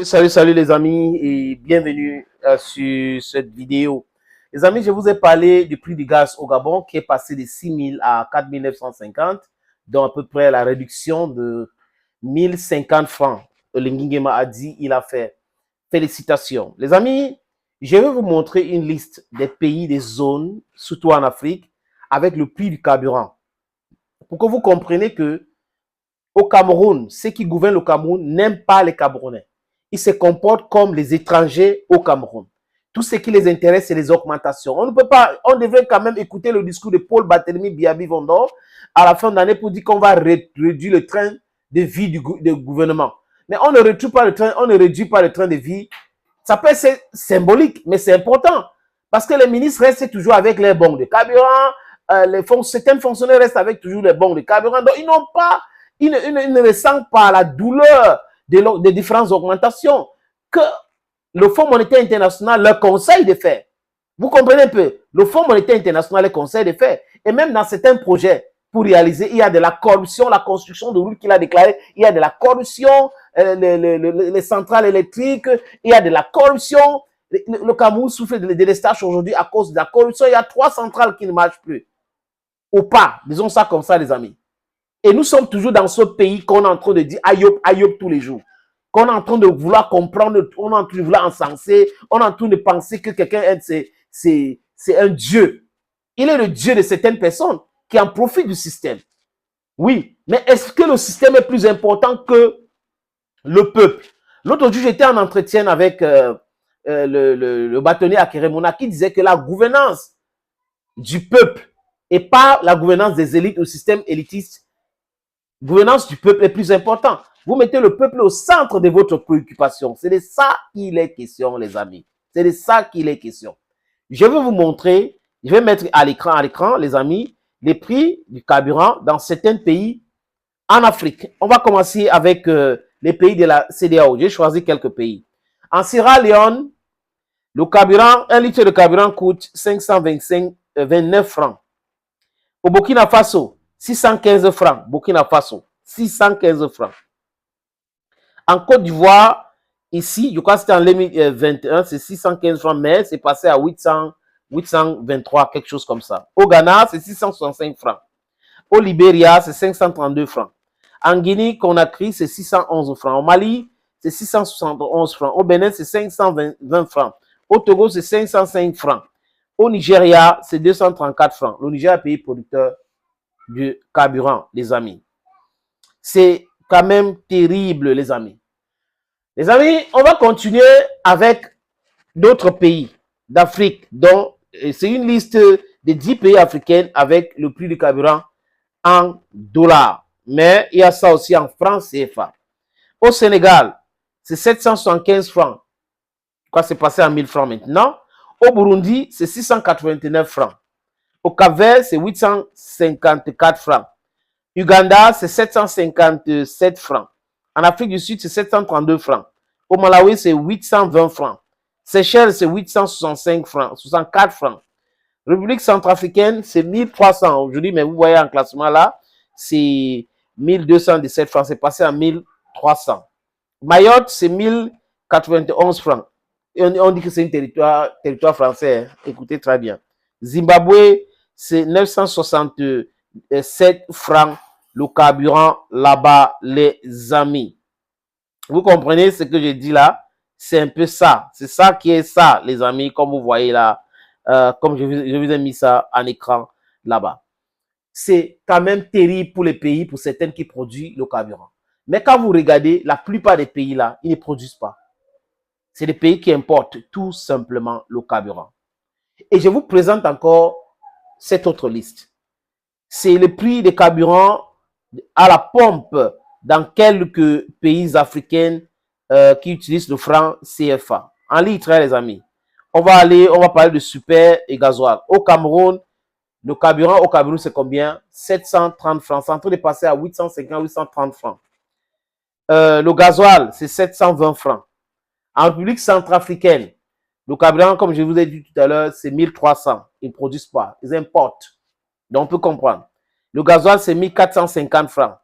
Salut les amis et bienvenue sur cette vidéo. Les amis, je vous ai parlé du prix du gaz au Gabon qui est passé de 6 000 à 4 950, dont à peu près la réduction de 1050 francs. Le Nguema a dit, il a fait. Félicitations. Les amis, je vais vous montrer une liste des pays, des zones, surtout en Afrique, avec le prix du carburant. Pour que vous compreniez que au Cameroun, ceux qui gouvernent le Cameroun n'aiment pas les Camerounais. Ils se comportent comme les étrangers au Cameroun. Tout ce qui les intéresse, c'est les augmentations. On ne peut pas, on devrait quand même écouter le discours de Paul Barthélemy Biaby Vondor à la fin de l'année pour dire qu'on va réduire le train de vie du gouvernement. Mais on ne réduit pas le train, de vie. Ça peut être symbolique, mais c'est important. Parce que les ministres restent toujours avec les bons de carburant, certains fonctionnaires restent avec toujours les bons de carburant. Donc, ils n'ont pas, ils ne ressentent pas la douleur des différentes augmentations que le Fonds monétaire international leur conseille de faire. Vous comprenez un peu? Le Fonds monétaire international leur conseille de faire. Et même dans certains projets, pour réaliser, il y a de la corruption, la construction de routes qu'il a déclaré, il y a de la corruption, les centrales électriques, il y a de la corruption. Le Cameroun souffre de délestage aujourd'hui à cause de la corruption. Il y a 3 centrales qui ne marchent plus. Ou pas, disons ça comme ça, les amis. Et nous sommes toujours dans ce pays qu'on est en train de dire aïop, aïop tous les jours. Qu'on est en train de vouloir comprendre, on est en train de vouloir encenser, on est en train de penser que quelqu'un c'est un dieu. Il est le dieu de certaines personnes qui en profitent du système. Oui, mais est-ce que le système est plus important que le peuple? L'autre jour, j'étais en entretien avec le bâtonnier à Kérémouna qui disait que la gouvernance du peuple et pas la gouvernance des élites ou système élitiste, gouvernance du peuple est plus important. Vous mettez le peuple au centre de votre préoccupation. C'est de ça qu'il est question, les amis. C'est de ça qu'il est question. Je vais vous montrer, je vais mettre à l'écran, les amis, les prix du carburant dans certains pays en Afrique. On va commencer avec les pays de la CEDEAO. J'ai choisi quelques pays. En Sierra Leone, le carburant, 1 litre de carburant coûte 529 francs. Au Burkina Faso, 615 francs. Burkina Faso, 615 francs. En Côte d'Ivoire, ici, je crois que c'était en 2021, c'est 615 francs, mais c'est passé à 823, quelque chose comme ça. Au Ghana, c'est 665 francs. Au Libéria, c'est 532 francs. En Guinée-Conakry, c'est 611 francs. Au Mali, c'est 671 francs. Au Bénin, c'est 520 francs. Au Togo, c'est 505 francs. Au Nigeria, c'est 234 francs. Le Nigeria est un pays producteur de carburant, les amis. C'est quand même terrible, les amis. Les amis, on va continuer avec d'autres pays d'Afrique. Donc, c'est une liste de 10 pays africains avec le prix du carburant en dollars. Mais il y a ça aussi en francs CFA. Au Sénégal, c'est 775 francs. Quoi, c'est passé à 1000 francs maintenant. Au Burundi, c'est 689 francs. Au Cap-Vert, c'est 854 francs. Uganda, c'est 757 francs. En Afrique du Sud, c'est 732 francs. Au Malawi, c'est 820 francs. Seychelles, c'est 865 francs, 64 francs. République centrafricaine, c'est 1300 aujourd'hui, mais vous voyez en classement là, c'est 1217 francs, c'est passé à 1300. Mayotte, c'est 1091 francs. Et on dit que c'est un territoire français, hein. Écoutez très bien. Zimbabwe, c'est 967 francs le carburant là-bas, les amis. Vous comprenez ce que je dis là? C'est un peu ça. C'est ça qui est ça, les amis, comme vous voyez là. Comme je vous ai mis ça en écran là-bas. C'est quand même terrible pour les pays, pour certains qui produisent le carburant. Mais quand vous regardez, la plupart des pays là, ils ne produisent pas. C'est des pays qui importent tout simplement le carburant. Et je vous présente encore cette autre liste. C'est le prix des carburants à la pompe dans quelques pays africains qui utilisent le franc CFA. En litre, les amis. On va parler de super et gasoil. Au Cameroun, le carburant au Cameroun, c'est combien? 730 francs. C'est en train de passer à 850, 830 francs. Le gasoil, c'est 720 francs. En République centrafricaine, le carburant, comme je vous ai dit tout à l'heure, c'est 1300. Ils ne produisent pas. Ils importent. Donc, on peut comprendre. Le gasoil, c'est 1450 francs.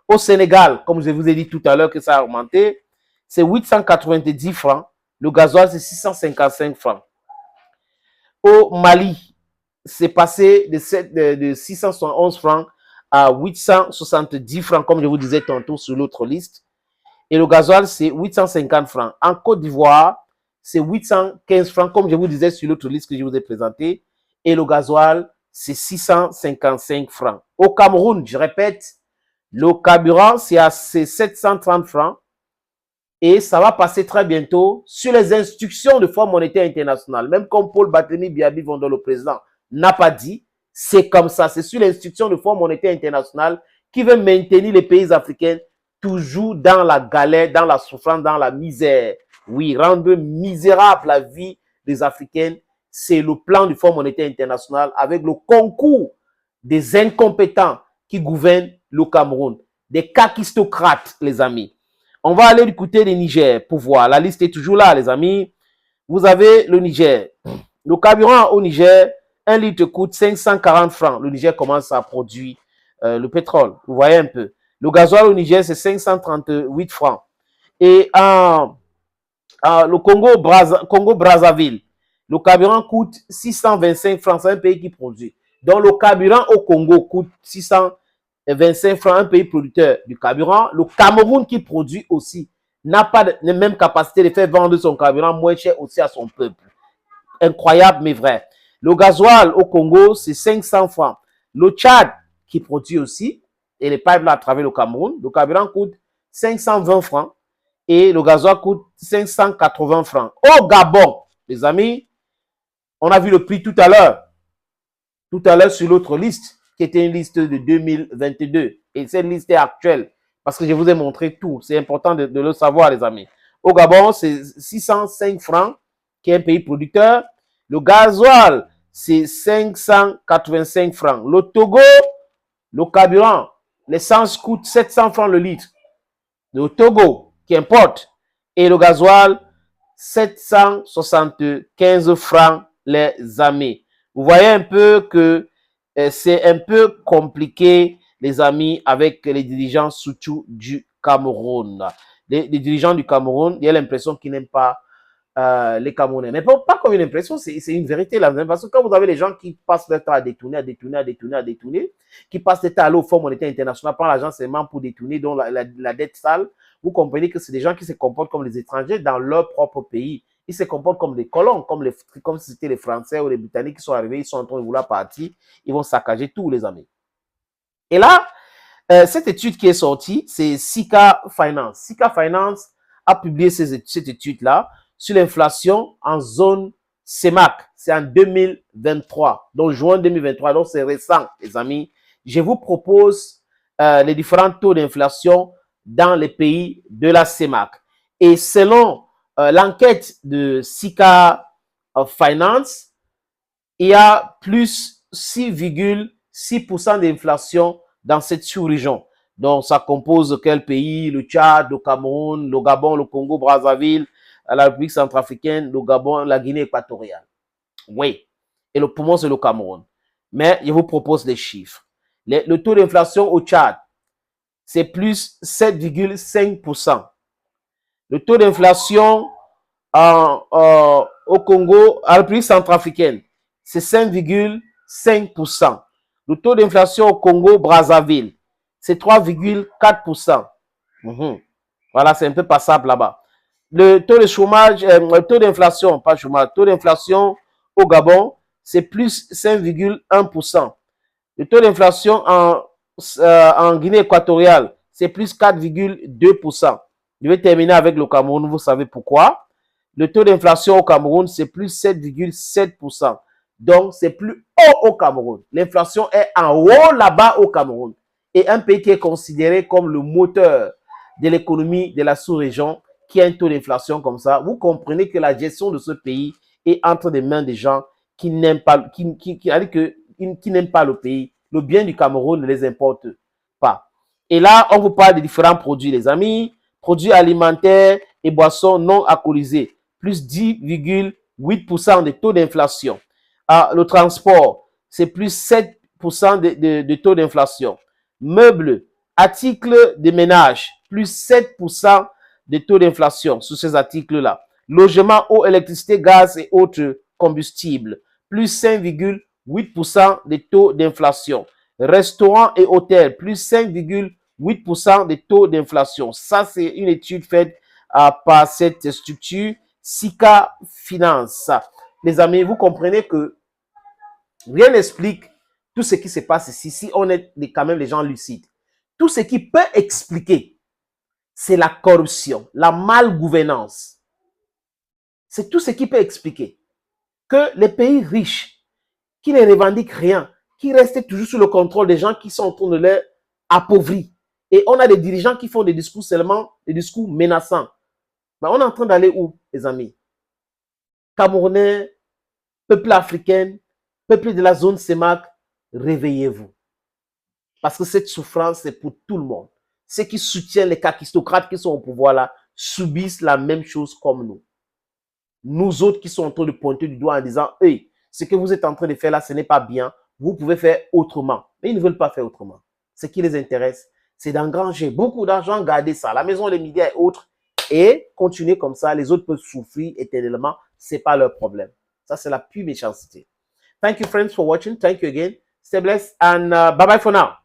Au Sénégal, comme je vous ai dit tout à l'heure que ça a augmenté, c'est 890 francs. Le gasoil, c'est 655 francs. Au Mali, c'est passé de 671 francs à 870 francs, comme je vous disais tantôt sur l'autre liste. Et le gasoil, c'est 850 francs. En Côte d'Ivoire, c'est 815 francs, comme je vous disais sur l'autre liste que je vous ai présenté. Et le gasoil, c'est 655 francs. Au Cameroun, je répète, le carburant, c'est 730 francs. Et ça va passer très bientôt sur les instructions de Fonds monétaire international. Même comme Paul Barthélémy Biaby Vondor, le président, n'a pas dit, c'est comme ça. C'est sur l'instruction de Fonds monétaire international qui veut maintenir les pays africains toujours dans la galère, dans la souffrance, dans la misère. Oui, rendre misérable la vie des Africains, c'est le plan du Fonds monétaire international avec le concours des incompétents qui gouvernent le Cameroun. Des kakistocrates, les amis. On va aller du côté du Niger pour voir. La liste est toujours là, les amis. Vous avez le Niger. Le carburant au Niger, 1 litre coûte 540 francs. Le Niger commence à produire le pétrole. Vous voyez un peu. Le gasoil au Niger, c'est 538 francs. Et le Congo-Brazzaville, le carburant coûte 625 francs. C'est un pays qui produit. Donc, le carburant au Congo coûte 625 francs, un pays producteur du carburant. Le Cameroun qui produit aussi n'a pas la même capacité de faire vendre son carburant moins cher aussi à son peuple. Incroyable, mais vrai. Le gasoil au Congo, c'est 500 francs. Le Tchad qui produit aussi, et les pipes là à travers le Cameroun, le carburant coûte 520 francs et le gasoil coûte 580 francs. Au Gabon, les amis, on a vu le prix tout à l'heure sur l'autre liste, qui était une liste de 2022. Et cette liste est actuelle, parce que je vous ai montré tout. C'est important de le savoir, les amis. Au Gabon, c'est 605 francs, qui est un pays producteur. Le gasoil, c'est 585 francs. Le Togo, le carburant, l'essence coûte 700 francs le litre. Le Togo, qui importe. Et le gasoil, 775 francs, les amis. Vous voyez un peu que c'est un peu compliqué, les amis, avec les dirigeants surtout du Cameroun. Les dirigeants du Cameroun, il y a l'impression qu'ils n'aiment pas les Camerounais. Mais pas comme une impression, c'est une vérité là. Parce que quand vous avez les gens qui passent leur temps à détourner, qui passent leur temps à aller au Fonds monétaire international, prendre l'argent seulement pour détourner donc la dette sale, vous comprenez que c'est des gens qui se comportent comme les étrangers dans leur propre pays. Ils se comportent comme des colons, comme si c'était les Français ou les Britanniques qui sont arrivés, ils sont en train de vouloir partir, ils vont saccager tous les amis. Et là, cette étude qui est sortie, c'est Sika Finance. Sika Finance a publié cette étude-là sur l'inflation en zone CEMAC. C'est en 2023, donc juin 2023, donc c'est récent, les amis. Je vous propose les différents taux d'inflation dans les pays de la CEMAC. Et selon l'enquête de Sika Finance, il y a plus 6,6% d'inflation dans cette sous-région. Donc, ça compose quel pays? Le Tchad, le Cameroun, le Gabon, le Congo, Brazzaville, la République centrafricaine, le Gabon, la Guinée équatoriale. Oui. Et le poumon, c'est le Cameroun. Mais je vous propose des chiffres. Le taux d'inflation au Tchad, c'est plus 7,5%. Le taux d'inflation au Congo, à la République centrafricaine, c'est 5,5%. Le taux d'inflation au Congo-Brazzaville, c'est 3,4%. Voilà, c'est un peu passable là-bas. Le taux de chômage, le taux d'inflation, pas chômage, le taux d'inflation au Gabon, c'est plus 5,1%. Le taux d'inflation en Guinée équatoriale, c'est plus 4,2%. Je vais terminer avec le Cameroun, vous savez pourquoi. Le taux d'inflation au Cameroun, c'est plus 7,7%. Donc, c'est plus haut au Cameroun. L'inflation est en haut là-bas au Cameroun. Et un pays qui est considéré comme le moteur de l'économie de la sous-région, qui a un taux d'inflation comme ça, vous comprenez que la gestion de ce pays est entre les mains des gens qui n'aiment pas, qui n'aiment pas le pays. Le bien du Cameroun ne les importe pas. Et là, on vous parle de différents produits, les amis. Produits alimentaires et boissons non alcoolisés. Plus 10,8% de taux d'inflation. Le transport, c'est plus 7% de taux d'inflation. Meubles, articles de ménage, plus 7% des taux d'inflation sur ces articles-là. Logement, eau, électricité, gaz et autres combustibles, plus 5,8% des taux d'inflation. Restaurants et hôtels, plus 5,8% des taux d'inflation. Ça, c'est une étude faite par cette structure Sika Finance. Les amis, vous comprenez que rien n'explique tout ce qui se passe ici si on est quand même les gens lucides. Tout ce qui peut expliquer, c'est la corruption, la malgouvernance. C'est tout ce qui peut expliquer que les pays riches, qui ne revendiquent rien, qui restent toujours sous le contrôle des gens qui sont en train de les appauvrir. Et on a des dirigeants qui font des discours seulement, des discours menaçants. Mais on est en train d'aller où, les amis? Camerounais, peuple africain, peuple de la zone CEMAC, réveillez-vous. Parce que cette souffrance, c'est pour tout le monde. Ceux qui soutiennent les kakistocrates qui sont au pouvoir là, subissent la même chose comme nous. Nous autres qui sommes en train de pointer du doigt en disant, hey, ce que vous êtes en train de faire là, ce n'est pas bien. Vous pouvez faire autrement. Mais ils ne veulent pas faire autrement. Ce qui les intéresse, c'est d'engranger beaucoup d'argent, garder ça, la maison, les médias et autres, et continuer comme ça. Les autres peuvent souffrir éternellement. Ce n'est pas leur problème. Ça, c'est la pure méchanceté. Thank you, friends, for watching. Thank you again. Stay blessed and bye-bye for now.